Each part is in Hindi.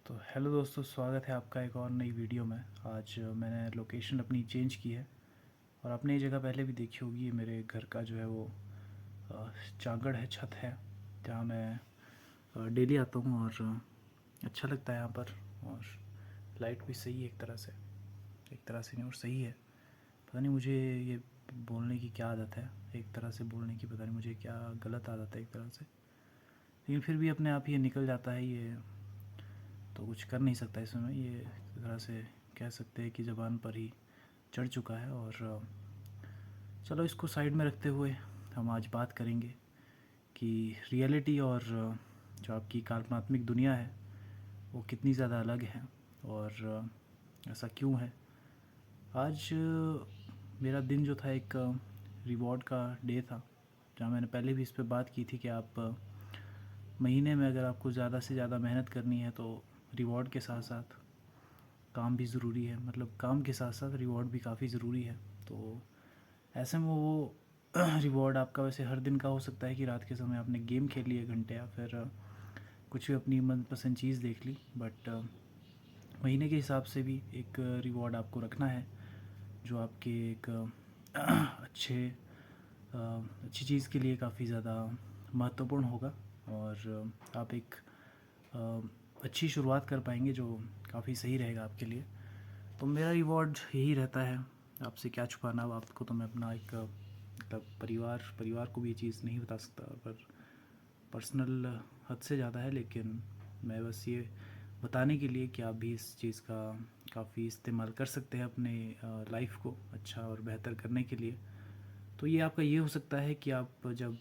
तो हेलो दोस्तों, स्वागत है आपका एक और नई वीडियो में। आज मैंने लोकेशन अपनी चेंज की है और आपने ये जगह पहले भी देखी होगी। ये मेरे घर का जो है वो चांगड़ है, छत है, जहाँ मैं डेली आता हूँ और अच्छा लगता है यहाँ पर। और लाइट भी सही है, एक तरह से नहीं और सही है। पता नहीं मुझे ये बोलने की क्या आदत है, एक तरह से बोलने की, पता नहीं मुझे क्या गलत आदत है एक तरह से, लेकिन फिर भी अपने आप ये निकल जाता है। ये तो कुछ कर नहीं सकता इसमें, ये एक तरह से कह सकते हैं कि ज़बान पर ही चढ़ चुका है। और चलो इसको साइड में रखते हुए हम आज बात करेंगे कि रियलिटी और जो आपकी काल्पनिक दुनिया है वो कितनी ज़्यादा अलग है और ऐसा क्यों है। आज मेरा दिन जो था एक रिवॉर्ड का डे था, जहाँ मैंने पहले भी इस पे बात की थी कि आप महीने में अगर आपको ज़्यादा से ज़्यादा मेहनत करनी है तो रिवॉर्ड के साथ साथ काम भी ज़रूरी है, मतलब काम के साथ साथ रिवॉर्ड भी काफ़ी ज़रूरी है। तो ऐसे में वो रिवॉर्ड आपका वैसे हर दिन का हो सकता है कि रात के समय आपने गेम खेल लिए घंटे, या फिर कुछ भी अपनी मनपसंद चीज़ देख ली। बट महीने के हिसाब से भी एक रिवॉर्ड आपको रखना है जो आपके एक अच्छी चीज़ के लिए काफ़ी ज़्यादा महत्वपूर्ण होगा। और आप एक अच्छी शुरुआत कर पाएंगे जो काफ़ी सही रहेगा आपके लिए। तो मेरा रिवॉर्ड यही रहता है। आपसे क्या छुपाना, अब आपको तो मैं अपना एक मतलब परिवार को भी ये चीज़ नहीं बता सकता, पर पर्सनल हद से ज़्यादा है। लेकिन मैं बस ये बताने के लिए कि आप भी इस चीज़ का काफ़ी इस्तेमाल कर सकते हैं अपने लाइफ को अच्छा और बेहतर करने के लिए। तो ये आपका ये हो सकता है कि आप जब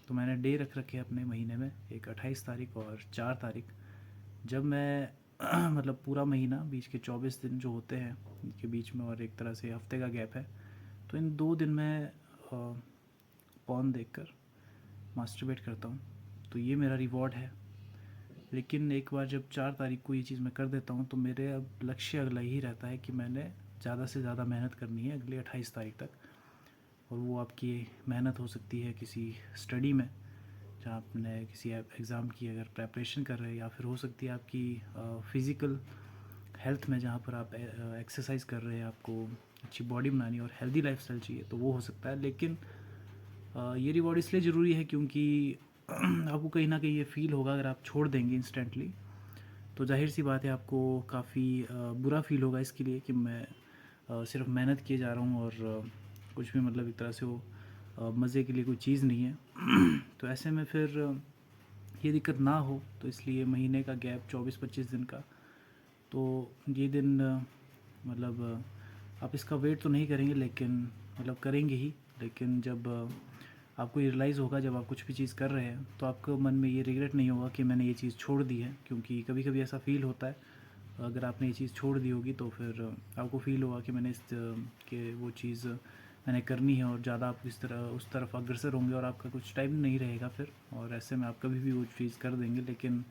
तो मैंने डे रख रखे हैं अपने महीने में, एक 28 तारीख और 4 तारीख, जब मैं मतलब पूरा महीना, बीच के 24 दिन जो होते हैं इनके बीच में और एक तरह से हफ्ते का गैप है, तो इन 2 दिन मैं पॉर्न देखकर मास्टरबेट करता हूँ। तो ये मेरा रिवॉर्ड है। लेकिन एक बार जब 4 तारीख को ये चीज़ मैं कर देता हूँ तो मेरे अब लक्ष्य अगला ही रहता है कि मैंने ज़्यादा से ज़्यादा मेहनत करनी है अगले 28 तारीख तक। और वो आपकी मेहनत हो सकती है किसी स्टडी में, जहाँ आपने किसी एग्ज़ाम की अगर प्रेपरेशन कर रहे हैं, या फिर हो सकती है आपकी फ़िज़िकल हेल्थ में, जहाँ पर आप एक्सरसाइज कर रहे हैं, आपको अच्छी बॉडी बनानी है और हेल्दी लाइफस्टाइल चाहिए, तो वो हो सकता है। लेकिन ये रिवॉर्ड इसलिए ज़रूरी है क्योंकि आपको कहीं ना कहीं ये फील होगा, अगर आप छोड़ देंगे इंस्टेंटली तो जाहिर सी बात है आपको काफ़ी बुरा फील होगा इसके लिए कि मैं सिर्फ मेहनत किए जा रहा हूँ और कुछ भी मतलब एक तरह से वो मज़े के लिए कोई चीज़ नहीं है। तो ऐसे में फिर ये दिक्कत ना हो, तो इसलिए महीने का गैप 24-25 दिन का, तो ये दिन मतलब आप इसका वेट तो नहीं करेंगे, लेकिन मतलब करेंगे ही। लेकिन जब आपको ये रियलाइज़ होगा, जब आप कुछ भी चीज़ कर रहे हैं, तो आपको मन में ये रिग्रेट नहीं होगा कि मैंने ये चीज़ छोड़ दी है। क्योंकि कभी कभी ऐसा फ़ील होता है, अगर आपने ये चीज़ छोड़ दी होगी तो फिर आपको फ़ील होगा कि मैंने कि वो चीज़ मैंने करनी है, और ज़्यादा आप इस तरह उस तरफ अग्रसर होंगे और आपका कुछ टाइम नहीं रहेगा फिर, और ऐसे में आप कभी भी वो चीज़ कर देंगे। लेकिन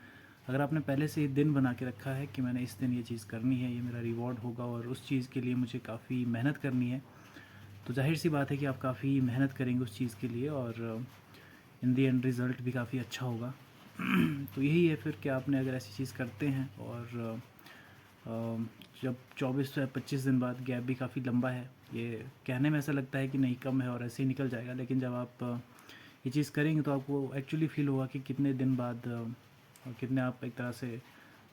अगर आपने पहले से ही दिन बना के रखा है कि मैंने इस दिन ये चीज़ करनी है, ये मेरा रिवॉर्ड होगा और उस चीज़ के लिए मुझे काफ़ी मेहनत करनी है, तो जाहिर सी बात है कि आप काफ़ी मेहनत करेंगे उस चीज़ के लिए, और इन दी एंड रिज़ल्ट भी काफ़ी अच्छा होगा। तो यही है फिर कि आपने अगर ऐसी चीज़ करते हैं, और जब 24 से 25 दिन बाद, गैप भी काफ़ी लंबा है, ये कहने में ऐसा लगता है कि नहीं कम है और ऐसे ही निकल जाएगा, लेकिन जब आप ये चीज़ करेंगे तो आपको एक्चुअली फ़ील होगा कि कितने दिन बाद कितने आप एक तरह से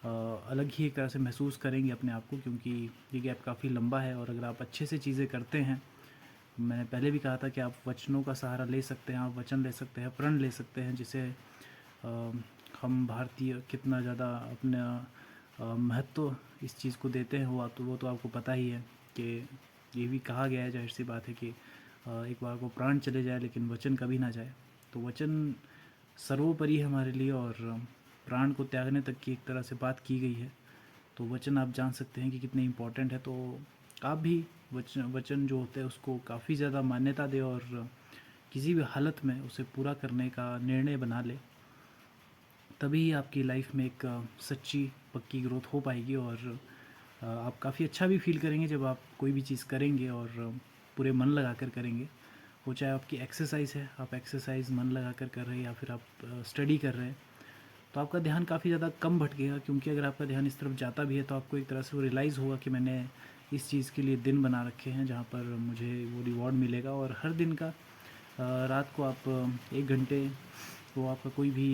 अलग ही एक तरह से महसूस करेंगे अपने आप को, क्योंकि ये गैप काफ़ी लंबा है। और अगर आप अच्छे से चीज़ें करते हैं, मैंने पहले भी कहा था कि आप वचनों का सहारा ले सकते हैं, आप वचन ले सकते हैं, प्रण ले सकते हैं, जिसे अ, हम भारतीय कितना ज़्यादा अपना महत्व इस चीज़ को देते हैं, वो तो आपको पता ही है कि ये भी कहा गया है, जाहिर सी बात है कि एक बार को प्राण चले जाए लेकिन वचन कभी ना जाए। तो वचन सर्वोपरि है हमारे लिए, और प्राण को त्यागने तक की एक तरह से बात की गई है। तो वचन आप जान सकते हैं कि कितने इम्पोर्टेंट है। तो आप भी वचन वचन जो होते हैं उसको काफ़ी ज़्यादा मान्यता दें, और किसी भी हालत में उसे पूरा करने का निर्णय बना ले, तभी आपकी लाइफ में एक सच्ची पक्की ग्रोथ हो पाएगी। और आप काफ़ी अच्छा भी फील करेंगे जब आप कोई भी चीज़ करेंगे, और पूरे मन लगा कर करेंगे। वो चाहे आपकी एक्सरसाइज है, आप एक्सरसाइज मन लगा कर रहे हैं, या फिर आप स्टडी कर रहे हैं, तो आपका ध्यान काफ़ी ज़्यादा कम भटकेगा, क्योंकि अगर आपका ध्यान इस तरफ जाता भी है तो आपको एक तरह से वो रियलाइज़ होगा कि मैंने इस चीज़ के लिए दिन बना रखे हैं जहाँ पर मुझे वो रिवॉर्ड मिलेगा। और हर दिन का रात को आप 1 घंटे वो आपका कोई भी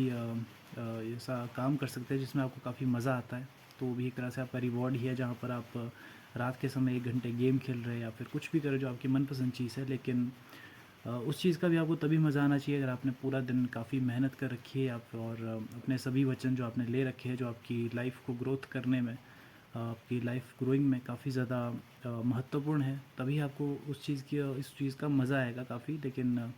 ऐसा काम कर सकते हैं जिसमें आपको काफ़ी मज़ा आता है। तो वो भी एक तरह से आपका रिवॉर्ड ही है, जहाँ पर आप रात के समय 1 घंटे गेम खेल रहे हैं या फिर कुछ भी करें जो आपकी मनपसंद चीज़ है। लेकिन उस चीज़ का भी आपको तभी मज़ा आना चाहिए अगर आपने पूरा दिन काफ़ी मेहनत कर रखी है आप, और अपने सभी वचन जो आपने ले रखे हैं जो आपकी लाइफ को ग्रोथ करने में, आपकी लाइफ ग्रोइंग में काफ़ी ज़्यादा महत्वपूर्ण है, तभी आपको उस चीज़ की इस चीज़ का मज़ा आएगा काफ़ी। लेकिन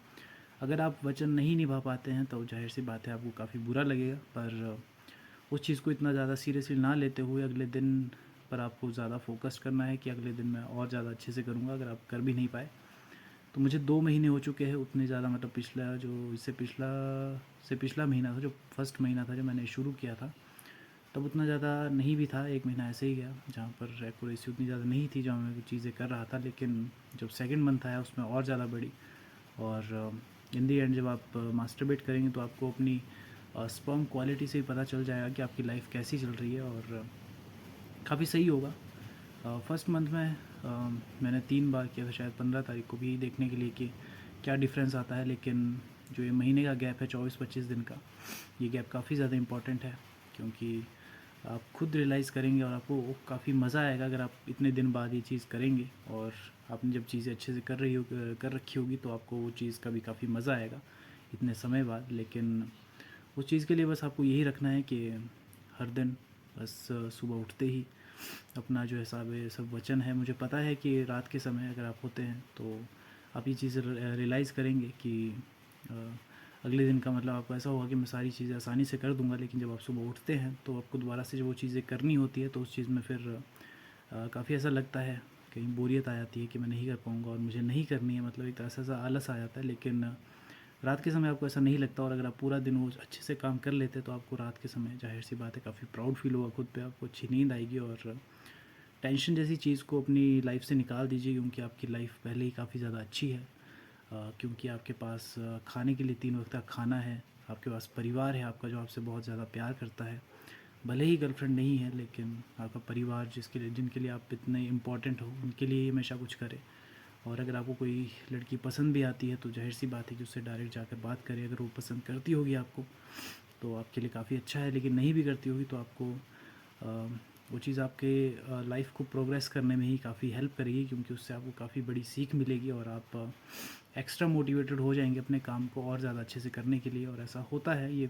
अगर आप वचन नहीं निभा पाते हैं तो जाहिर सी बात है आपको काफ़ी बुरा लगेगा। पर उस चीज़ को इतना ज़्यादा सीरियसली ना लेते हुए अगले दिन पर आपको ज़्यादा फोकस करना है कि अगले दिन मैं और ज़्यादा अच्छे से करूँगा। अगर आप कर भी नहीं पाए तो मुझे 2 महीने हो चुके हैं, उतने ज़्यादा मतलब पिछला जो इससे पिछला से पिछला महीना था, जो फर्स्ट महीना था जब मैंने शुरू किया था, तब उतना ज़्यादा नहीं भी था। 1 महीना ऐसे ही गया जहाँ पर एक्यूरेसी उतनी ज़्यादा नहीं थी जहाँ मैं चीज़ें कर रहा था। लेकिन जब सेकंड मंथ आया उसमें और ज़्यादा बढ़ी। और इन दी एंड जब आप मास्टरबेट करेंगे तो आपको अपनी स्पर्म क्वालिटी से ही पता चल जाएगा कि आपकी लाइफ कैसी चल रही है, और काफ़ी सही होगा। फर्स्ट मंथ में मैंने 3 बार किया था, शायद 15 तारीख को भी, देखने के लिए कि क्या डिफरेंस आता है। लेकिन जो ये महीने का गैप है 24-25 दिन का, ये गैप काफ़ी ज़्यादा इम्पॉर्टेंट है, क्योंकि आप खुद रियलाइज़ करेंगे और आपको काफ़ी मज़ा आएगा अगर आप इतने दिन बाद ये चीज़ करेंगे। और आपने जब चीज़ें अच्छे से कर रखी होगी तो आपको वो चीज़ का भी काफ़ी मज़ा आएगा इतने समय बाद। लेकिन उस चीज़ के लिए बस आपको यही रखना है कि हर दिन बस सुबह उठते ही अपना जो हिसाब है, सब वचन है, मुझे पता है कि रात के समय अगर आप होते हैं तो आप ये चीज़ रियलाइज़ करेंगे कि अ, अगले दिन का मतलब आपको ऐसा होगा कि मैं सारी चीज़ें आसानी से कर दूंगा। लेकिन जब आप सुबह उठते हैं तो आपको दोबारा से जब वो चीज़ें करनी होती है तो उस चीज़ में फिर काफ़ी ऐसा लगता है, कहीं बोरियत आ जाती है कि मैं नहीं कर पाऊँगा और मुझे नहीं करनी है, मतलब एक तरह से ऐसा आलस आ जाता है। लेकिन रात के समय आपको ऐसा नहीं लगता, और अगर आप पूरा दिन वो अच्छे से काम कर लेते तो आपको रात के समय जाहिर सी बात है काफ़ी प्राउड फील होगा खुद पे, आपको अच्छी नींद आएगी। और टेंशन जैसी चीज़ को अपनी लाइफ से निकाल दीजिए, क्योंकि आपकी लाइफ पहले ही काफ़ी ज़्यादा अच्छी है। क्योंकि आपके पास खाने के लिए 3 वक्त का खाना है, आपके पास परिवार है आपका जो आपसे बहुत ज़्यादा प्यार करता है। भले ही गर्लफ्रेंड नहीं है, लेकिन आपका परिवार जिनके लिए आप इतने इम्पोर्टेंट हो, उनके लिए हमेशा कुछ करें। और अगर आपको कोई लड़की पसंद भी आती है तो जाहिर सी बात है कि उससे डायरेक्ट जाकर बात करें। अगर वो पसंद करती होगी आपको तो आपके लिए काफ़ी अच्छा है, लेकिन नहीं भी करती होगी तो आपको वो चीज़ आपके लाइफ को प्रोग्रेस करने में ही काफ़ी हेल्प करेगी, क्योंकि उससे आपको काफ़ी बड़ी सीख मिलेगी और आप एक्स्ट्रा मोटिवेटेड हो जाएंगे अपने काम को और ज़्यादा अच्छे से करने के लिए। और ऐसा होता है, ये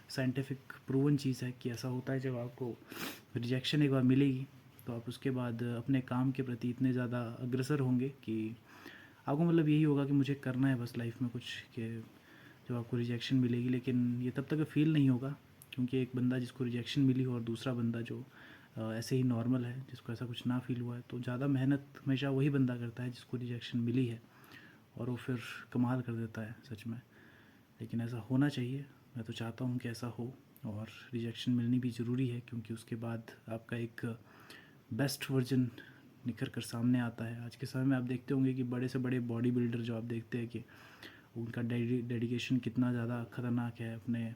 साइंटिफिक प्रूवन चीज़ है कि ऐसा होता है। जब आपको रिजेक्शन एक बार मिलेगी तो आप उसके बाद अपने काम के प्रति इतने ज़्यादा अग्रसर होंगे कि आपको मतलब यही होगा कि मुझे करना है बस लाइफ में कुछ, कि जब आपको रिजेक्शन मिलेगी। लेकिन ये तब तक फ़ील नहीं होगा, क्योंकि एक बंदा जिसको रिजेक्शन मिली हो और दूसरा बंदा जो ऐसे ही नॉर्मल है, जिसको ऐसा कुछ ना फील हुआ है, तो ज़्यादा मेहनत हमेशा वही बंदा करता है जिसको रिजेक्शन मिली है, और वो फिर कमाल कर देता है सच में। लेकिन ऐसा होना चाहिए, मैं तो चाहता हूँ कि ऐसा हो। और रिजेक्शन मिलनी भी ज़रूरी है, क्योंकि उसके बाद आपका एक बेस्ट वर्जन निखर कर सामने आता है। आज के समय में आप देखते होंगे कि बड़े से बड़े बॉडी बिल्डर जो आप देखते हैं कि उनका डेडिकेशन कितना ज़्यादा ख़तरनाक है अपने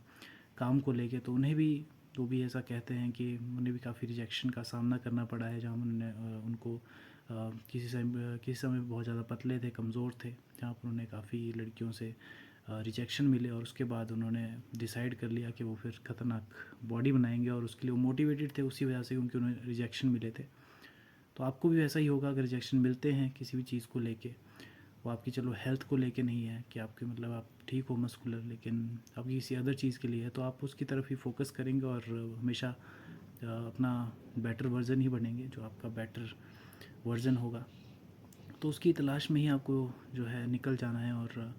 काम को लेके, तो उन्हें भी वो भी ऐसा कहते हैं कि उन्हें भी काफ़ी रिजेक्शन का सामना करना पड़ा है, जहाँ उन्होंने उनको किसी समय बहुत ज़्यादा पतले थे, कमज़ोर थे, जहाँ पर उन्हें काफ़ी लड़कियों से रिजेक्शन मिले, और उसके बाद उन्होंने डिसाइड कर लिया कि वो फिर ख़तरनाक बॉडी बनाएंगे। और उसके लिए वो मोटिवेटेड थे उसी वजह से, क्योंकि उन्हें रिजेक्शन मिले थे। तो आपको भी ऐसा ही होगा अगर रिजेक्शन मिलते हैं किसी भी चीज़ को लेके, वो आपकी चलो हेल्थ को लेके नहीं है कि आपके मतलब आप ठीक हो मस्कुलर, लेकिन आपकी किसी अदर चीज़ के लिए है, तो आप उसकी तरफ ही फोकस करेंगे और हमेशा अपना बेटर वर्जन ही बनेंगे, जो आपका बेटर वर्जन होगा। तो उसकी तलाश में ही आपको जो है निकल जाना है, और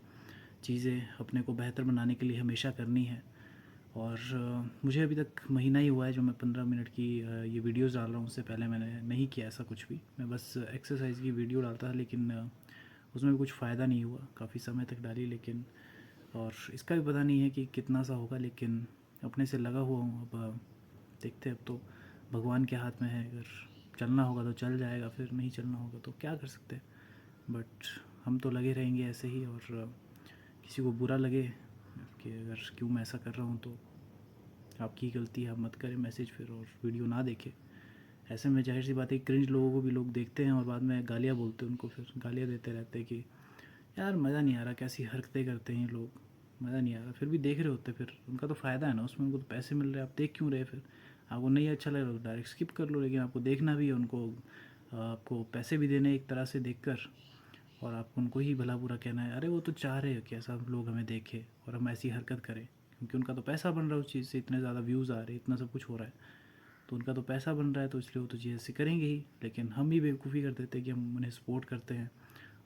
चीज़ें अपने को बेहतर बनाने के लिए हमेशा करनी है। और मुझे अभी तक महीना ही हुआ है जो मैं 15 मिनट की ये वीडियोज़ डाल रहा हूँ। उससे पहले मैंने नहीं किया ऐसा कुछ भी, मैं बस एक्सरसाइज की वीडियो डालता था, लेकिन उसमें भी कुछ फ़ायदा नहीं हुआ, काफ़ी समय तक डाली लेकिन। और इसका भी पता नहीं है कि कितना सा होगा, लेकिन अपने से लगा हुआ हूँ। अब देखते हैं, अब तो भगवान के हाथ में है, अगर चलना होगा तो चल जाएगा, फिर नहीं चलना होगा तो क्या कर सकते हैं। बट हम तो लगे रहेंगे ऐसे ही। और किसी को बुरा लगे कि अगर क्यों मैं ऐसा कर रहा हूँ, तो आपकी गलती है, आप मत करें मैसेज फिर और वीडियो ना देखें। ऐसे में ज़ाहिर सी बात है क्रिंज लोगों को भी लोग देखते हैं और बाद में गालियाँ बोलते हैं उनको, फिर गालियाँ देते रहते हैं कि यार मज़ा नहीं आ रहा, कैसी हरकतें करते हैं ये लोग, मज़ा नहीं आ रहा, फिर भी देख रहे होते। फिर उनका तो फ़ायदा है ना उसमें, उनको तो पैसे मिल रहे हैं, आप देख क्यों रहे? फिर आपको नहीं अच्छा लग रहा तो डायरेक्ट स्किप कर लो, लेकिन आपको देखना भी है उनको, आपको पैसे भी देने एक तरह से देखकर, और आपको उनको ही भला बुरा कहना है। अरे वो तो चाह रहे हैं कि ऐसा लोग हमें देखें और हम ऐसी हरकत करें, क्योंकि उनका तो पैसा बन रहा है उस चीज़ से, इतने ज़्यादा व्यूज़ आ रहे हैं, इतना सब कुछ हो रहा है, तो उनका तो पैसा बन रहा है, तो इसलिए वो तो चीज़ ऐसे करेंगे ही। लेकिन हम ही बेवकूफ़ी कर देते हैं कि हम उन्हें सपोर्ट करते हैं,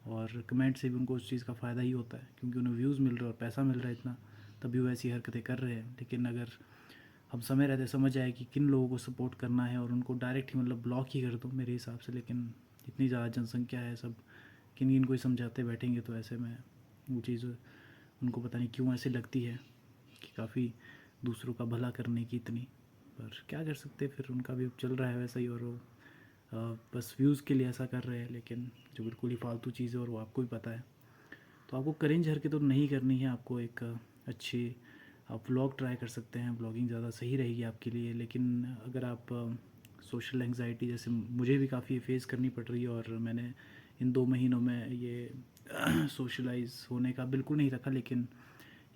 और कमेंट से भी उनको उस चीज़ का फ़ायदा ही होता है, क्योंकि उन्हें व्यूज़ मिल रहा है और पैसा मिल रहा है इतना, तभी वो ऐसी हरकतें कर रहे हैं। लेकिन अगर हम समय रहते समझ आए कि किन लोगों को सपोर्ट करना है और उनको डायरेक्ट ही मतलब ब्लॉक ही कर दो मेरे हिसाब से। लेकिन इतनी ज़्यादा जनसंख्या है, सब किन किन को ही समझाते बैठेंगे, तो ऐसे में वो चीज़ उनको पता नहीं क्यों ऐसी लगती है कि काफ़ी दूसरों का भला करने की इतनी, पर क्या कर सकते हैं, फिर उनका भी अब चल रहा है वैसा ही, और वो बस व्यूज़ के लिए ऐसा कर रहे हैं, लेकिन जो बिल्कुल ही फालतू चीज़ है और वो आपको भी पता है। तो आपको करेंज हरकत तो नहीं करनी है, आपको एक अच्छी आप व्लॉग ट्राई कर सकते हैं, ब्लॉगिंग ज़्यादा सही रहेगी आपके लिए। लेकिन अगर आप सोशल एंग्जाइटी जैसे मुझे भी काफ़ी फेस करनी पड़ रही है, और मैंने इन 2 महीनों में ये सोशलाइज़ होने का बिल्कुल नहीं रखा, लेकिन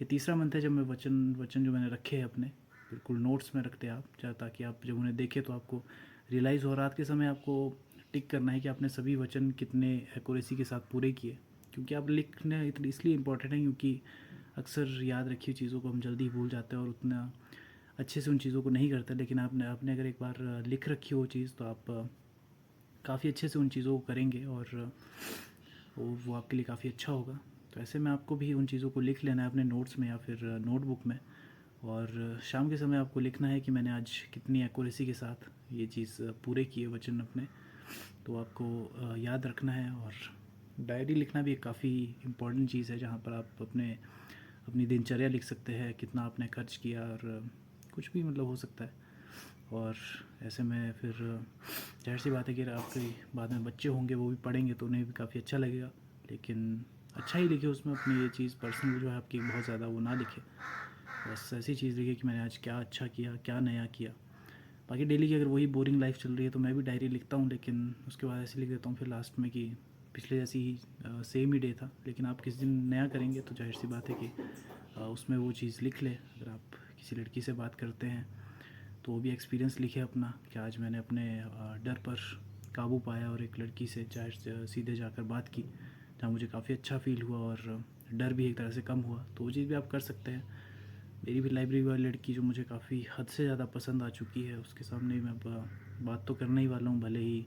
ये तीसरा मंथ है जब मैं वचन वचन जो मैंने रखे हैं अपने, बिल्कुल नोट्स में रखते हैं आप, ताकि आप जब उन्हें देखें तो आपको रियलाइज़ हो, रात के समय आपको टिक करना है कि आपने सभी वचन कितने एक्यूरेसी के साथ पूरे किए। क्योंकि आप लिखने इतनी इसलिए इम्पोर्टेंट है क्योंकि अक्सर याद रखी हुई चीज़ों को हम जल्दी ही भूल जाते हैं और उतना अच्छे से उन चीज़ों को नहीं करते। लेकिन आपने आपने अगर एक बार लिख रखी हो चीज़, तो आप काफ़ी अच्छे से उन चीज़ों को करेंगे, और वो आपके लिए काफ़ी अच्छा होगा। तो ऐसे में आपको भी उन चीज़ों को लिख लेना है अपने नोट्स में या फिर नोटबुक में, और शाम के समय आपको लिखना है कि मैंने आज कितनी एक्यूरेसी के साथ ये चीज़ पूरे किए वचन अपने। तो आपको याद रखना है, और डायरी लिखना भी एक काफ़ी इम्पोर्टेंट चीज़ है, जहाँ पर आप अपनी दिनचर्या लिख सकते हैं, कितना आपने खर्च किया, और कुछ भी मतलब हो सकता है। और ऐसे में फिर ज़ाहिर सी बात है कि आपके बाद में बच्चे होंगे, वो भी पढ़ेंगे तो उन्हें भी काफ़ी अच्छा लगेगा। लेकिन अच्छा ही लिखे उसमें, अपनी ये चीज़ पर्सनल जो है आपकी बहुत ज़्यादा वो ना लिखे, बस ऐसी चीज़ लिखे कि मैंने आज क्या अच्छा किया, क्या नया किया। बाकी डेली की अगर वही बोरिंग लाइफ चल रही है तो मैं भी डायरी लिखता हूँ, लेकिन उसके बाद ऐसे लिख देता हूँ फिर लास्ट में कि पिछले जैसी ही सेम ही डे था। लेकिन आप किसी दिन नया करेंगे तो जाहिर सी बात है कि उसमें वो चीज़ लिख ले। अगर आप किसी लड़की से बात करते हैं तो वो भी एक्सपीरियंस लिखे अपना, कि आज मैंने अपने डर पर काबू पाया और एक लड़की से सीधे जाकर बात की, जहाँ मुझे काफ़ी अच्छा फ़ील हुआ और डर भी एक तरह से कम हुआ। तो वो चीज़ भी आप कर सकते हैं। मेरी भी लाइब्रेरी वाली लड़की जो मुझे काफ़ी हद से ज़्यादा पसंद आ चुकी है, उसके सामने मैं अब बात तो करने ही वाला हूँ, भले ही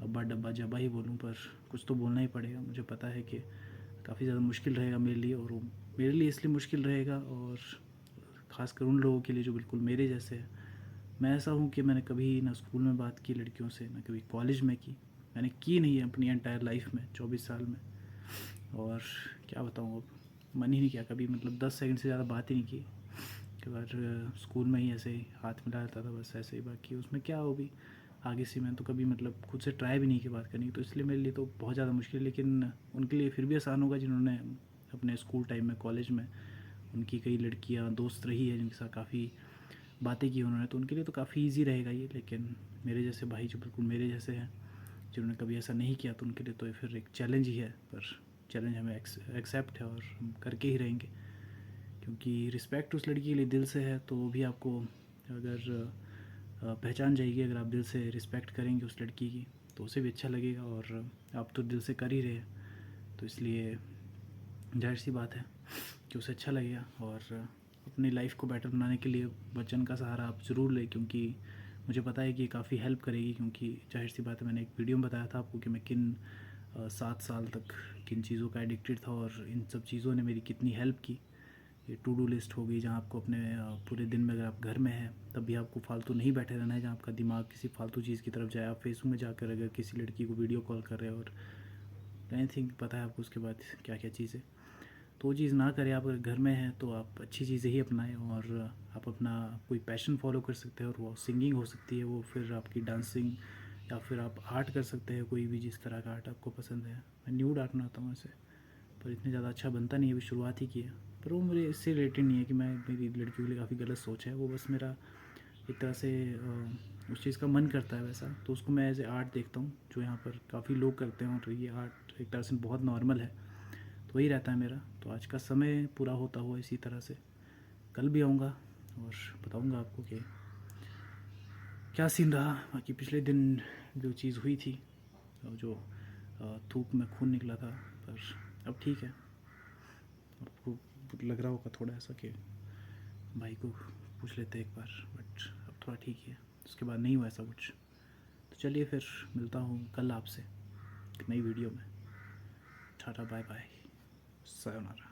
अब्बा डब्बा जब्बा ही बोलूँ, पर कुछ तो बोलना ही पड़ेगा। मुझे पता है कि काफ़ी ज़्यादा मुश्किल रहेगा मेरे लिए, और वो मेरे लिए इसलिए मुश्किल रहेगा, और ख़ासकर उन लोगों के लिए जो बिल्कुल मेरे जैसे हैं। मैं ऐसा हूँ कि मैंने कभी ना स्कूल में बात की लड़कियों से, ना कभी कॉलेज में की, मैंने की नहीं है अपनी एंटायर लाइफ में 24 साल में। और क्या बताऊँ, अब मन ही नहीं किया कभी, मतलब 10 सेकंड से ज़्यादा बात ही नहीं की। कई बार स्कूल में ही ऐसे ही हाथ मिला लेता था बस, ऐसे ही। बाकी उसमें क्या हो भी आगे से मैं तो कभी मतलब खुद से ट्राई भी नहीं की बात करने की, तो इसलिए मेरे लिए तो बहुत ज़्यादा मुश्किल है। लेकिन उनके लिए फिर भी आसान होगा जिन्होंने अपने स्कूल टाइम में, कॉलेज में उनकी कई लड़कियां दोस्त रही है जिनके साथ काफ़ी बातें की उन्होंने, तो उनके लिए तो काफ़ी ईजी रहेगा ये। लेकिन मेरे जैसे भाई जो बिल्कुल मेरे जैसे हैं, जिन्होंने कभी ऐसा नहीं किया, तो उनके लिए तो ये फिर एक चैलेंज ही है। पर चैलेंज हमें एक्सेप्ट है और हम करके ही रहेंगे, क्योंकि रिस्पेक्ट उस लड़की के लिए दिल से है, तो वो भी आपको अगर पहचान जाएगी। अगर आप दिल से रिस्पेक्ट करेंगे उस लड़की की, तो उसे भी अच्छा लगेगा, और आप तो दिल से कर ही रहे हैं, तो इसलिए जाहिर सी बात है कि उसे अच्छा लगेगा। और अपनी लाइफ को बेटर बनाने के लिए वचन का सहारा आप ज़रूर लें, क्योंकि मुझे पता है कि ये काफ़ी हेल्प करेगी। क्योंकि जाहिर सी बात है, मैंने एक वीडियो में बताया था आपको कि मैं किन 7 साल तक किन चीज़ों का एडिक्टेड था, और इन सब चीज़ों ने मेरी कितनी हेल्प की। ये टू डू लिस्ट हो गई, जहाँ आपको अपने पूरे दिन में, अगर आप घर में हैं तब भी आपको फालतू नहीं बैठे रहना है, जहाँ आपका दिमाग किसी फालतू चीज़ की तरफ जाए। आप फेसबुक में जाकर अगर किसी लड़की को वीडियो कॉल कर रहे हो, और एनीथिंग पता है आपको उसके बाद क्या क्या चीज़ें, तो वो चीज़ ना करें। आप अगर घर में हैं तो आप अच्छी चीज़ें ही अपनाएं, और आप अपना कोई पैशन फॉलो कर सकते हैं, और वो सिंगिंग हो सकती है, वो फिर आपकी डांसिंग, या फिर आप आर्ट कर सकते हैं, कोई भी जिस तरह का आर्ट आपको पसंद है। मैं न्यूड आर्ट बनाता हूँ ऐसे, पर इतने ज़्यादा अच्छा बनता नहीं है, अभी शुरुआत ही की है। पर वो मेरे इससे रिलेटेड नहीं है कि मैं मेरी लड़कियों के लिए काफ़ी गलत सोच है। वो बस मेरा एक तरह से उस चीज़ का मन करता है वैसा, तो उसको मैं एज़ ए आर्ट देखता हूँ, जो यहाँ पर काफ़ी लोग करते हैं और ये आर्ट एक तरह से बहुत नॉर्मल है। तो वही रहता है मेरा। तो आज का समय पूरा होता हुआ इसी तरह से कल भी आऊँगा और बताऊँगा आपको कि क्या सीन रहा। बाकी पिछले दिन जो चीज़ हुई थी, जो थूक में खून निकला था, पर अब ठीक है। आपको लग रहा होगा थोड़ा ऐसा कि भाई को पूछ लेते एक बार, बट अब थोड़ा ठीक ही है। उसके बाद नहीं हुआ ऐसा कुछ। तो चलिए फिर मिलता हूँ कल आपसे एक नई वीडियो में। Ta-ta bye bye, sayonara.